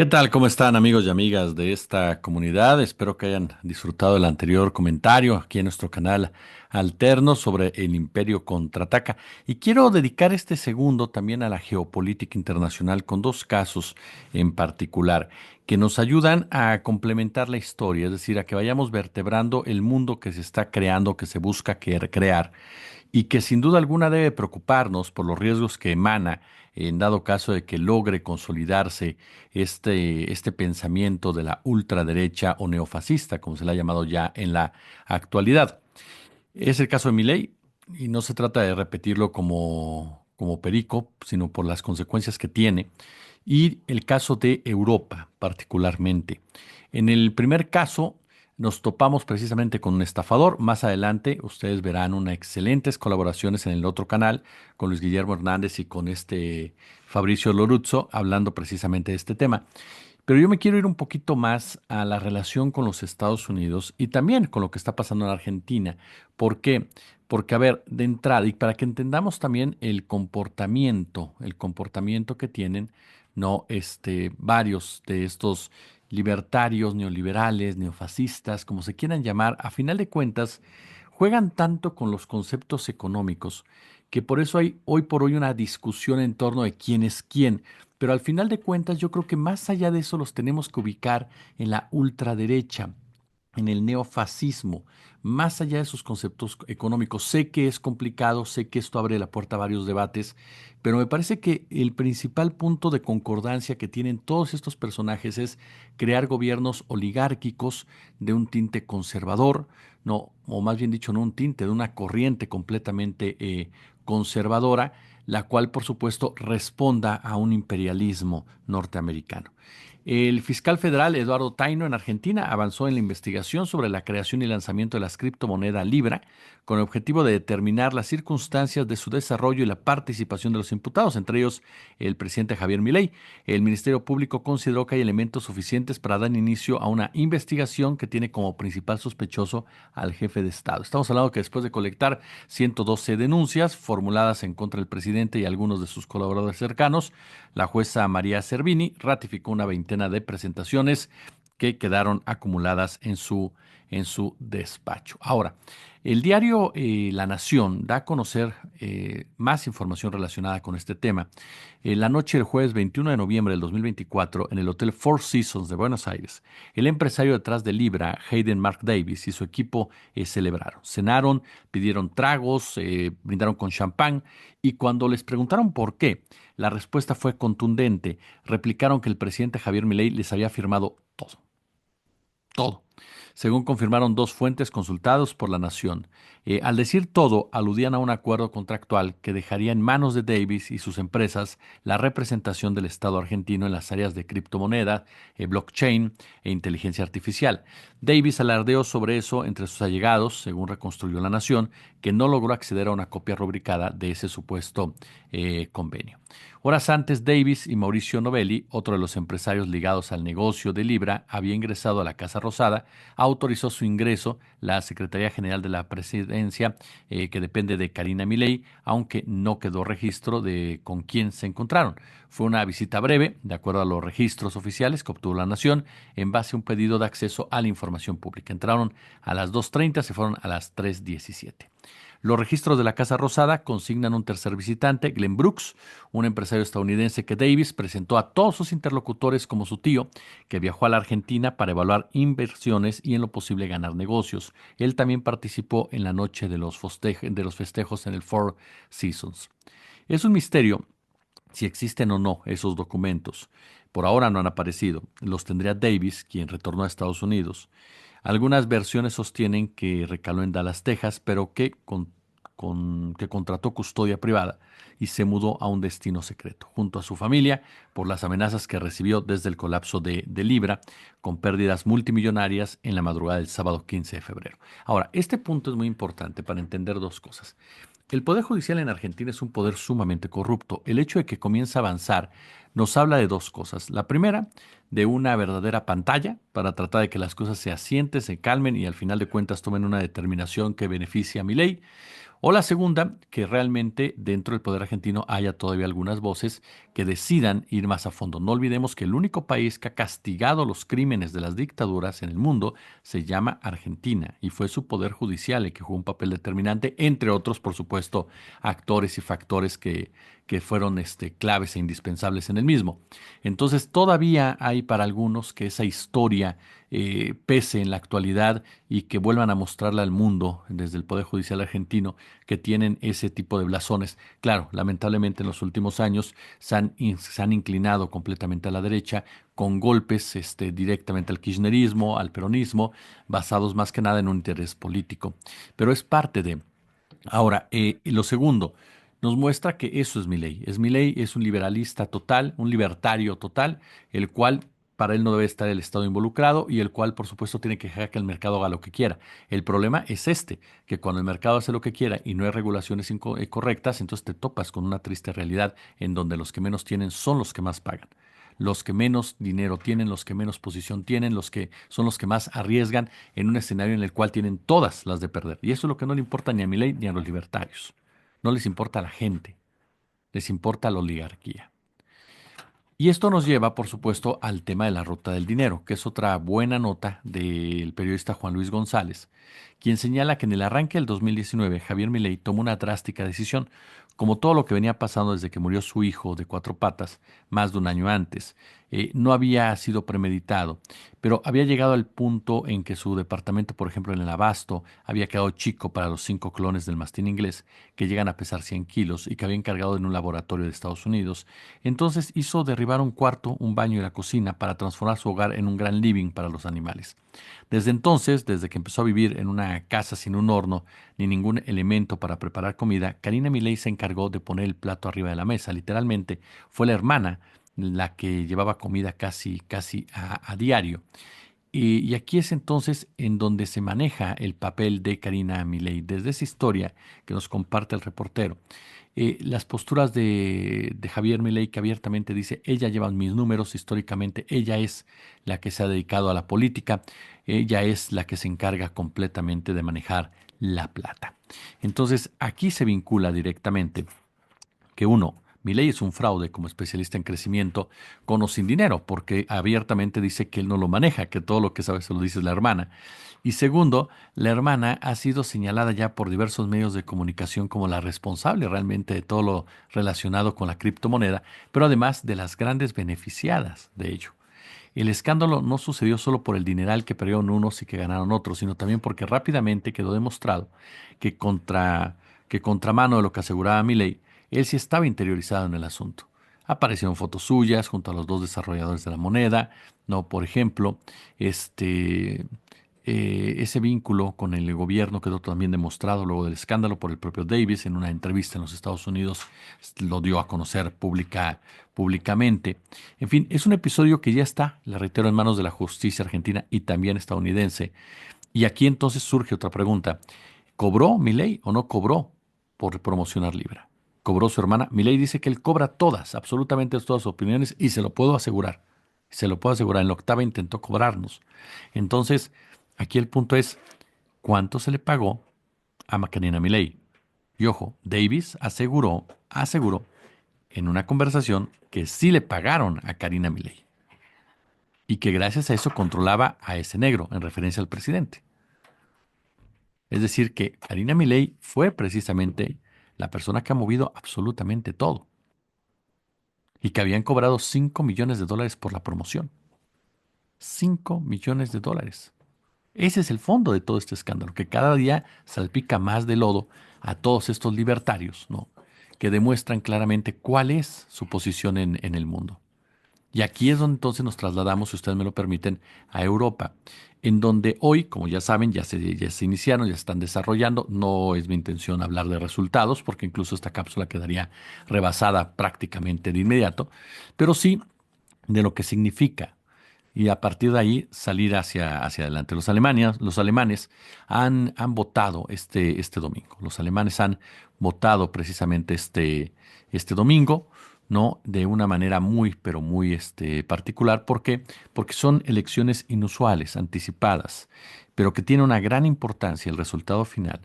¿Qué tal? ¿Cómo están amigos y amigas de esta comunidad? Espero que hayan disfrutado el anterior comentario aquí en nuestro canal alterno sobre el Imperio Contraataca. Y quiero dedicar este segundo también a la geopolítica internacional con dos casos en particular que nos ayudan a complementar la historia, es decir, a que vayamos vertebrando el mundo que se está creando, que se busca crear y que sin duda alguna debe preocuparnos por los riesgos que emana en dado caso de que logre consolidarse este pensamiento de la ultraderecha o neofascista, como se le ha llamado ya en la actualidad. Es el caso de Milei y no se trata de repetirlo como perico, sino por las consecuencias que tiene. Y el caso de Europa particularmente. En el primer caso nos topamos precisamente con un estafador. Más adelante ustedes verán unas excelentes colaboraciones en el otro canal con Luis Guillermo Hernández y con este Fabricio Loruzzo hablando precisamente de este tema. Pero yo me quiero ir un poquito más a la relación con los Estados Unidos y también con lo que está pasando en Argentina. ¿Por qué? Porque, a ver, de entrada, y para que entendamos también el comportamiento que tienen, ¿no? Varios de estos libertarios, neoliberales, neofascistas, como se quieran llamar, a final de cuentas, juegan tanto con los conceptos económicos que por eso hay hoy por hoy una discusión en torno de quién es quién. Pero al final de cuentas, yo creo que más allá de eso los tenemos que ubicar en la ultraderecha, en el neofascismo, más allá de sus conceptos económicos. Sé que es complicado, sé que esto abre la puerta a varios debates, pero me parece que el principal punto de concordancia que tienen todos estos personajes es crear gobiernos oligárquicos de un tinte conservador, no, o más bien dicho, no un tinte, de una corriente completamente conservadora, la cual por supuesto responda a un imperialismo norteamericano. El fiscal federal Eduardo Taino en Argentina avanzó en la investigación sobre la creación y lanzamiento de las criptomonedas Libra con el objetivo de determinar las circunstancias de su desarrollo y la participación de los imputados, entre ellos el presidente Javier Milei. El Ministerio Público consideró que hay elementos suficientes para dar inicio a una investigación que tiene como principal sospechoso al jefe de Estado. Estamos hablando que después de colectar 112 denuncias formuladas en contra del presidente y algunos de sus colaboradores cercanos, la jueza María Servini ratificó una veintena de presentaciones que quedaron acumuladas en su despacho. Ahora, el diario La Nación da a conocer más información relacionada con este tema. La noche del jueves 21 de noviembre del 2024, en el Hotel Four Seasons de Buenos Aires, el empresario detrás de Libra, Hayden Mark Davis, y su equipo celebraron. Cenaron, pidieron tragos, brindaron con champán, y cuando les preguntaron por qué, la respuesta fue contundente. Replicaron que el presidente Javier Milei les había firmado todo, todo, según confirmaron dos fuentes consultados por La Nación. Al decir todo, aludían a un acuerdo contractual que dejaría en manos de Davis y sus empresas la representación del Estado argentino en las áreas de criptomoneda, blockchain e inteligencia artificial. Davis alardeó sobre eso entre sus allegados, según reconstruyó La Nación, que no logró acceder a una copia rubricada de ese supuesto convenio. Horas antes, Davis y Mauricio Novelli, otro de los empresarios ligados al negocio de Libra, había ingresado a la Casa Rosada. Autorizó su ingreso la Secretaría General de la Presidencia, que depende de Karina Milei, aunque no quedó registro de con quién se encontraron. Fue una visita breve, de acuerdo a los registros oficiales que obtuvo la Nación, en base a un pedido de acceso a la información pública. Entraron a las 2:30, se fueron a las 3:17. Los registros de la Casa Rosada consignan un tercer visitante, Glenn Brooks, un empresario estadounidense que Davis presentó a todos sus interlocutores como su tío, que viajó a la Argentina para evaluar inversiones y en lo posible ganar negocios. Él también participó en la noche de los festejos en el Four Seasons. Es un misterio si existen o no esos documentos. Por ahora no han aparecido. Los tendría Davis, quien retornó a Estados Unidos. Algunas versiones sostienen que recaló en Dallas, Texas, pero que contrató custodia privada y se mudó a un destino secreto, junto a su familia, por las amenazas que recibió desde el colapso de Libra, con pérdidas multimillonarias en la madrugada del sábado 15 de febrero. Ahora, este punto es muy importante para entender dos cosas. El Poder Judicial en Argentina es un poder sumamente corrupto. El hecho de que comience a avanzar nos habla de dos cosas. La primera, de una verdadera pantalla para tratar de que las cosas se asienten, se calmen y al final de cuentas tomen una determinación que beneficie a Milei. O la segunda, que realmente dentro del poder argentino haya todavía algunas voces que decidan ir más a fondo. No olvidemos que el único país que ha castigado los crímenes de las dictaduras en el mundo se llama Argentina y fue su poder judicial el que jugó un papel determinante, entre otros, por supuesto, actores y factores que fueron claves e indispensables en el mismo. Entonces, todavía hay para algunos que esa historia pese en la actualidad y que vuelvan a mostrarla al mundo desde el Poder Judicial argentino que tienen ese tipo de blasones. Claro, lamentablemente en los últimos años se han inclinado completamente a la derecha con golpes directamente al kirchnerismo, al peronismo, basados más que nada en un interés político. Pero es parte de... Ahora, y lo segundo, nos muestra que eso es Milei. Milei es un liberalista total, un libertario total, el cual para él no debe estar el Estado involucrado y el cual, por supuesto, tiene que dejar que el mercado haga lo que quiera. El problema es que cuando el mercado hace lo que quiera y no hay regulaciones correctas, entonces te topas con una triste realidad en donde los que menos tienen son los que más pagan. Los que menos dinero tienen, los que menos posición tienen, los que son los que más arriesgan en un escenario en el cual tienen todas las de perder. Y eso es lo que no le importa ni a Milei ni a los libertarios. No les importa a la gente, les importa la oligarquía. Y esto nos lleva, por supuesto, al tema de la ruta del dinero, que es otra buena nota del periodista Juan Luis González, quien señala que en el arranque del 2019 Javier Milei tomó una drástica decisión, como todo lo que venía pasando desde que murió su hijo de cuatro patas, más de un año antes. No había sido premeditado, pero había llegado al punto en que su departamento, por ejemplo, en el Abasto, había quedado chico para los 5 clones del mastín inglés, que llegan a pesar 100 kilos y que había encargado en un laboratorio de Estados Unidos. Entonces hizo derribar un cuarto, un baño y la cocina para transformar su hogar en un gran living para los animales. Desde entonces, desde que empezó a vivir en una casa sin un horno ni ningún elemento para preparar comida, Karina Milei se encargó de poner el plato arriba de la mesa. Literalmente fue la hermana la que llevaba comida casi a diario. Y aquí es entonces en donde se maneja el papel de Karina Milei, desde esa historia que nos comparte el reportero. Las posturas de Javier Milei, que abiertamente dice, ella lleva mis números históricamente, ella es la que se ha dedicado a la política, ella es la que se encarga completamente de manejar la plata. Entonces aquí se vincula directamente que uno, Milei es un fraude como especialista en crecimiento con o sin dinero, porque abiertamente dice que él no lo maneja, que todo lo que sabe se lo dice la hermana. Y segundo, la hermana ha sido señalada ya por diversos medios de comunicación como la responsable realmente de todo lo relacionado con la criptomoneda, pero además de las grandes beneficiadas de ello. El escándalo no sucedió solo por el dineral que perdieron unos y que ganaron otros, sino también porque rápidamente quedó demostrado que que contramano de lo que aseguraba Milei, él sí estaba interiorizado en el asunto. Aparecieron fotos suyas junto a los dos desarrolladores de la moneda, ¿no? Por ejemplo, este, ese vínculo con el gobierno quedó también demostrado luego del escándalo por el propio Davis en una entrevista en los Estados Unidos, lo dio a conocer públicamente. En fin, es un episodio que ya está, le reitero, en manos de la justicia argentina y también estadounidense. Y aquí entonces surge otra pregunta. ¿Cobró Milei o no cobró por promocionar Libra? ¿Cobró su hermana? Milei dice que él cobra todas, absolutamente todas sus opiniones y se lo puedo asegurar. Se lo puedo asegurar. En la octava intentó cobrarnos. Entonces, aquí el punto es, ¿cuánto se le pagó a Macarena Milei? Y ojo, Davis aseguró en una conversación que sí le pagaron a Karina Milei y que gracias a eso controlaba a ese negro, en referencia al presidente. Es decir, que Karina Milei fue precisamente la persona que ha movido absolutamente todo y que habían cobrado 5 millones de dólares por la promoción. 5 millones de dólares. Ese es el fondo de todo este escándalo, que cada día salpica más de lodo a todos estos libertarios, ¿no? Que demuestran claramente cuál es su posición en el mundo. Y aquí es donde entonces nos trasladamos, si ustedes me lo permiten, a Europa, en donde hoy, como ya saben, ya se iniciaron, ya se están desarrollando. No es mi intención hablar de resultados, porque incluso esta cápsula quedaría rebasada prácticamente de inmediato, pero sí de lo que significa. Y a partir de ahí salir hacia adelante. Los alemanes han votado este domingo. Los alemanes han votado precisamente este domingo, ¿no? De una manera muy, pero muy particular. ¿Por qué? Porque son elecciones inusuales, anticipadas, pero que tiene una gran importancia el resultado final,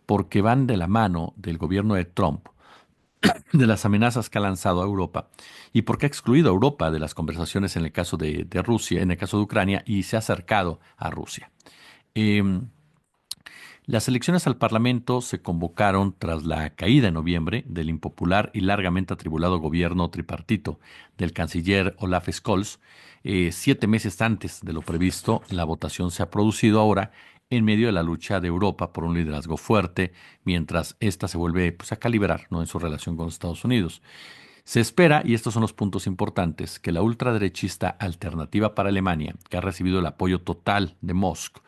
porque van de la mano del gobierno de Trump, de las amenazas que ha lanzado a Europa y porque ha excluido a Europa de las conversaciones en el caso de Rusia, en el caso de Ucrania, y se ha acercado a Rusia. Em, las elecciones al Parlamento se convocaron tras la caída en noviembre del impopular y largamente atribulado gobierno tripartito del canciller Olaf Scholz. 7 meses antes de lo previsto, la votación se ha producido ahora en medio de la lucha de Europa por un liderazgo fuerte, mientras ésta se vuelve pues, a calibrar, ¿no? En su relación con los Estados Unidos. Se espera, y estos son los puntos importantes, que la ultraderechista Alternativa para Alemania, que ha recibido el apoyo total de Musk,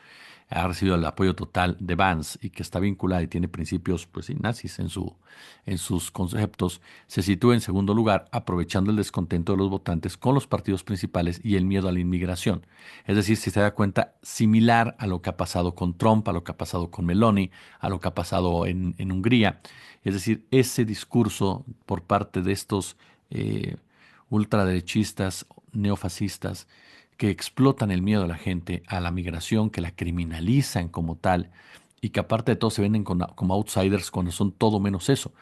ha recibido el apoyo total de Vance y que está vinculada y tiene principios pues, sí, nazis en sus conceptos, se sitúa en segundo lugar, aprovechando el descontento de los votantes con los partidos principales y el miedo a la inmigración. Es decir, si se da cuenta, similar a lo que ha pasado con Trump, a lo que ha pasado con Meloni, a lo que ha pasado en Hungría. Es decir, ese discurso por parte de estos eh, ultraderechistas, neofascistas, que explotan el miedo de la gente a la migración, que la criminalizan como tal y que aparte de todo se venden como outsiders cuando son todo menos eso.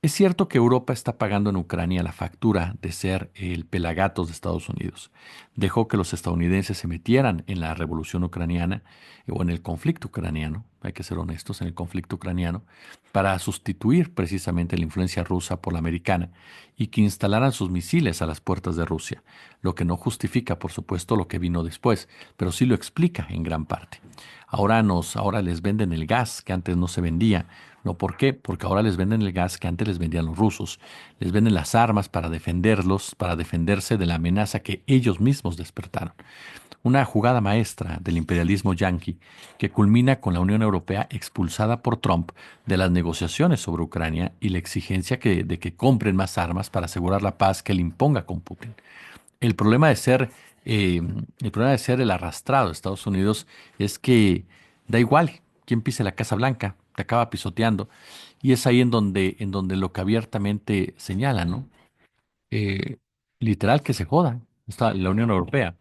Es cierto que Europa está pagando en Ucrania la factura de ser el pelagatos de Estados Unidos. Dejó que los estadounidenses se metieran en la revolución ucraniana o en el conflicto ucraniano, hay que ser honestos, en el conflicto ucraniano, para sustituir precisamente la influencia rusa por la americana y que instalaran sus misiles a las puertas de Rusia, lo que no justifica, por supuesto, lo que vino después, pero sí lo explica en gran parte. Ahora les venden el gas que antes no se vendía. ¿No? ¿Por qué? Porque ahora les venden el gas que antes les vendían los rusos. Les venden las armas para defenderlos, para defenderse de la amenaza que ellos mismos despertaron. Una jugada maestra del imperialismo yanqui que culmina con la Unión Europea expulsada por Trump de las negociaciones sobre Ucrania y la exigencia de que compren más armas para asegurar la paz que le imponga con Putin. El problema de ser, eh, el problema de ser el arrastrado de Estados Unidos es que da igual quién pise la Casa Blanca, te acaba pisoteando. Y es ahí en donde lo que abiertamente señala, ¿no? Eh, Literal que se joda. Está la Unión Europea.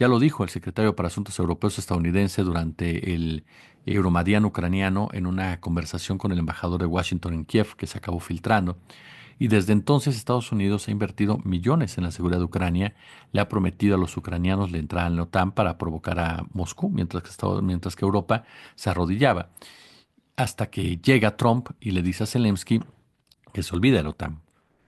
Ya lo dijo el secretario para Asuntos Europeos estadounidense durante el Euromadián ucraniano en una conversación con el embajador de Washington en Kiev que se acabó filtrando. Y desde entonces Estados Unidos ha invertido millones en la seguridad de Ucrania, le ha prometido a los ucranianos la entrada en la OTAN para provocar a Moscú, mientras que Europa se arrodillaba, hasta que llega Trump y le dice a Zelensky que se olvide de la OTAN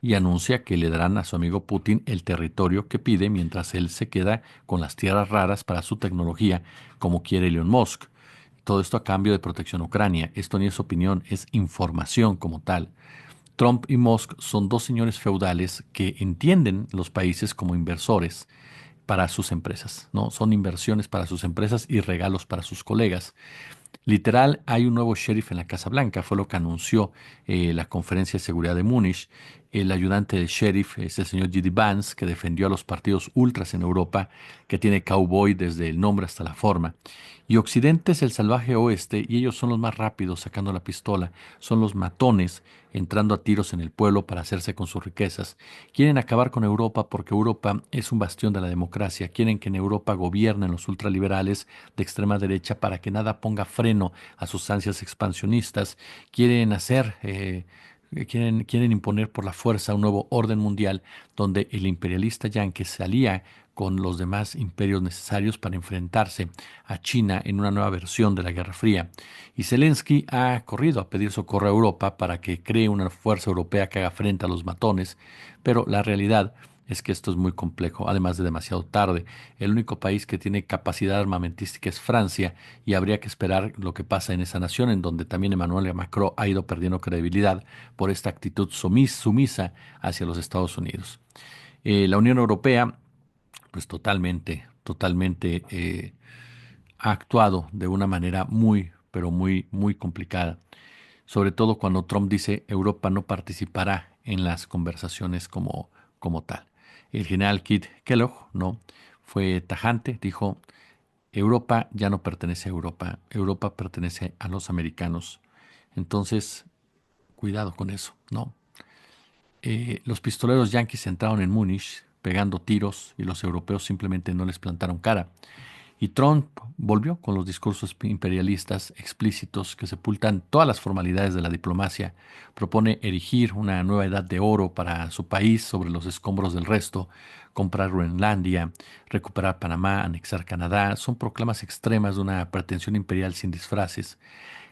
y anuncia que le darán a su amigo Putin el territorio que pide mientras él se queda con las tierras raras para su tecnología, como quiere Elon Musk. Todo esto a cambio de protección a Ucrania. Esto ni es opinión, es información como tal. Trump y Musk son dos señores feudales que entienden los países como inversores para sus empresas, ¿no? Son inversiones para sus empresas y regalos para sus colegas. Literal, hay un nuevo sheriff en la Casa Blanca, fue lo que anunció la conferencia de seguridad de Múnich. El ayudante del sheriff es el señor J.D. Vance, que defendió a los partidos ultras en Europa, que tiene cowboy desde el nombre hasta la forma. Y Occidente es el salvaje oeste y ellos son los más rápidos sacando la pistola, son los matones entrando a tiros en el pueblo para hacerse con sus riquezas. Quieren acabar con Europa porque Europa es un bastión de la democracia. Quieren que en Europa gobiernen los ultraliberales de extrema derecha para que nada ponga freno a sus ansias expansionistas. Quieren imponer por la fuerza un nuevo orden mundial donde el imperialista yanqui se alía con los demás imperios necesarios para enfrentarse a China en una nueva versión de la Guerra Fría. Y Zelensky ha corrido a pedir socorro a Europa para que cree una fuerza europea que haga frente a los matones, pero la realidad es que esto es muy complejo, además de demasiado tarde. El único país que tiene capacidad armamentística es Francia y habría que esperar lo que pasa en esa nación, en donde también Emmanuel Macron ha ido perdiendo credibilidad por esta actitud sumisa hacia los Estados Unidos. La Unión Europea, pues totalmente ha actuado de una manera muy, pero muy, muy complicada. Sobre todo cuando Trump dice Europa no participará en las conversaciones como tal. El general Kit Kellogg no fue tajante, dijo Europa ya no pertenece a Europa, Europa pertenece a los americanos. Entonces, cuidado con eso, ¿no? los pistoleros yanquis entraron en Múnich pegando tiros y los europeos simplemente no les plantaron cara. Y Trump volvió con los discursos imperialistas explícitos que sepultan todas las formalidades de la diplomacia. Propone erigir una nueva edad de oro para su país sobre los escombros del resto, comprar Groenlandia, recuperar Panamá, anexar Canadá. Son proclamas extremas de una pretensión imperial sin disfraces.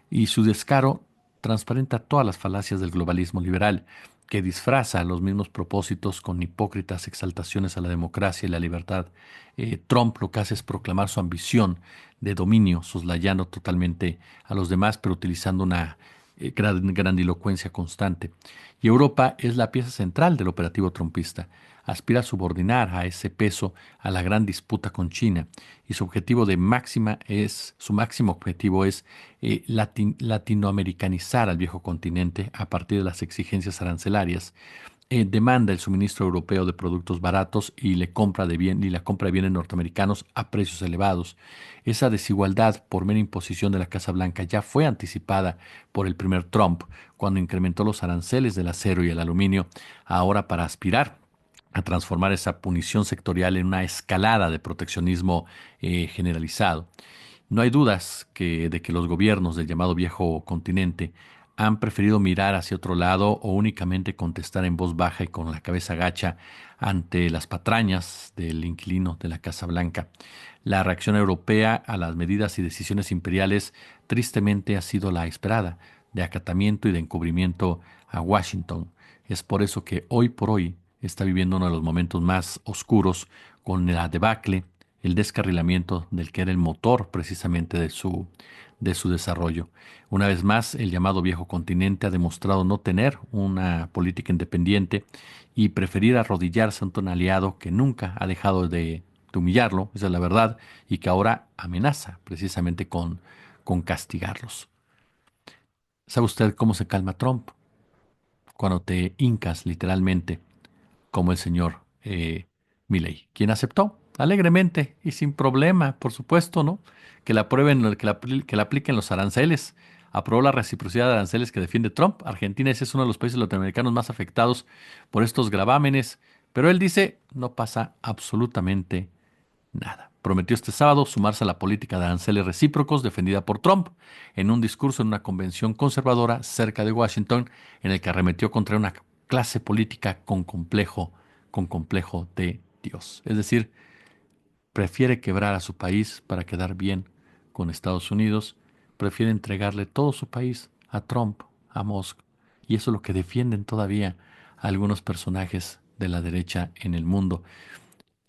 Y su descaro transparenta todas las falacias del globalismo liberal, que disfraza los mismos propósitos con hipócritas exaltaciones a la democracia y la libertad. Trump lo que hace es proclamar su ambición de dominio, soslayando totalmente a los demás, pero utilizando una grandilocuencia constante. Y Europa es la pieza central del operativo trumpista. Aspira a subordinar a ese peso a la gran disputa con China y su máximo objetivo es latinoamericanizar al viejo continente a partir de las exigencias arancelarias. Demanda el suministro europeo de productos baratos y la compra de bienes norteamericanos a precios elevados. Esa desigualdad por mera imposición de la Casa Blanca ya fue anticipada por el primer Trump cuando incrementó los aranceles del acero y el aluminio, ahora para aspirar a transformar esa punición sectorial en una escalada de proteccionismo generalizado. No hay dudas de que los gobiernos del llamado viejo continente han preferido mirar hacia otro lado o únicamente contestar en voz baja y con la cabeza gacha ante las patrañas del inquilino de la Casa Blanca. La reacción europea a las medidas y decisiones imperiales tristemente ha sido la esperada, de acatamiento y de encubrimiento a Washington. Es por eso que hoy por hoy está viviendo uno de los momentos más oscuros con la debacle, el descarrilamiento del que era el motor precisamente de su desarrollo. Una vez más, el llamado viejo continente ha demostrado no tener una política independiente y preferir arrodillarse ante un aliado que nunca ha dejado de humillarlo, esa es la verdad, y que ahora amenaza precisamente con castigarlos. ¿Sabe usted cómo se calma Trump? Cuando te hincas literalmente como el señor Milei, quien aceptó alegremente y sin problema, por supuesto, ¿no? Que la aprueben, que la apliquen los aranceles. Aprobó la reciprocidad de aranceles que defiende Trump. Argentina ese es uno de los países latinoamericanos más afectados por estos gravámenes, pero él dice no pasa absolutamente nada. Prometió este sábado sumarse a la política de aranceles recíprocos defendida por Trump en un discurso en una convención conservadora cerca de Washington, en el que arremetió contra una clase política con complejo de Dios. Es decir, prefiere quebrar a su país para quedar bien con Estados Unidos, prefiere entregarle todo su país a Trump, a Musk, y eso es lo que defienden todavía algunos personajes de la derecha en el mundo.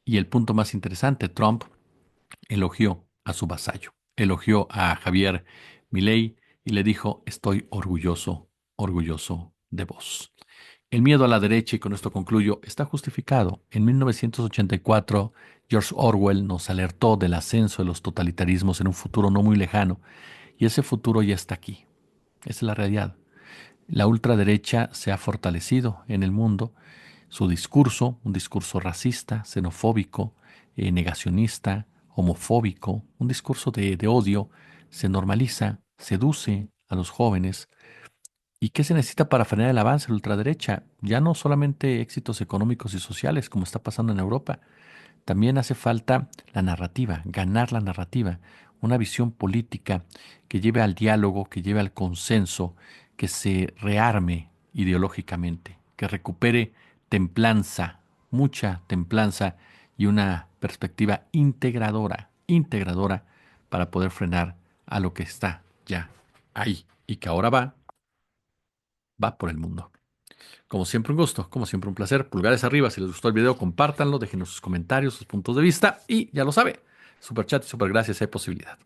Y el punto más interesante, Trump elogió a su vasallo, elogió a Javier Milei y le dijo, estoy orgulloso, orgulloso de vos. El miedo a la derecha, y con esto concluyo, está justificado. En 1984, George Orwell nos alertó del ascenso de los totalitarismos en un futuro no muy lejano, y ese futuro ya está aquí. Esa es la realidad. La ultraderecha se ha fortalecido en el mundo. Su discurso, un discurso racista, xenofóbico, negacionista, homofóbico, un discurso de odio, se normaliza, seduce a los jóvenes. ¿Y qué se necesita para frenar el avance de la ultraderecha? Ya no solamente éxitos económicos y sociales, como está pasando en Europa, también hace falta la narrativa, ganar la narrativa, una visión política que lleve al diálogo, que lleve al consenso, que se rearme ideológicamente, que recupere templanza, mucha templanza y una perspectiva integradora para poder frenar a lo que está ya ahí y que ahora va por el mundo. Como siempre un gusto, como siempre un placer. Pulgares arriba si les gustó el video, compártanlo, déjenos sus comentarios, sus puntos de vista y ya lo sabe, super chat y super gracias si hay posibilidad.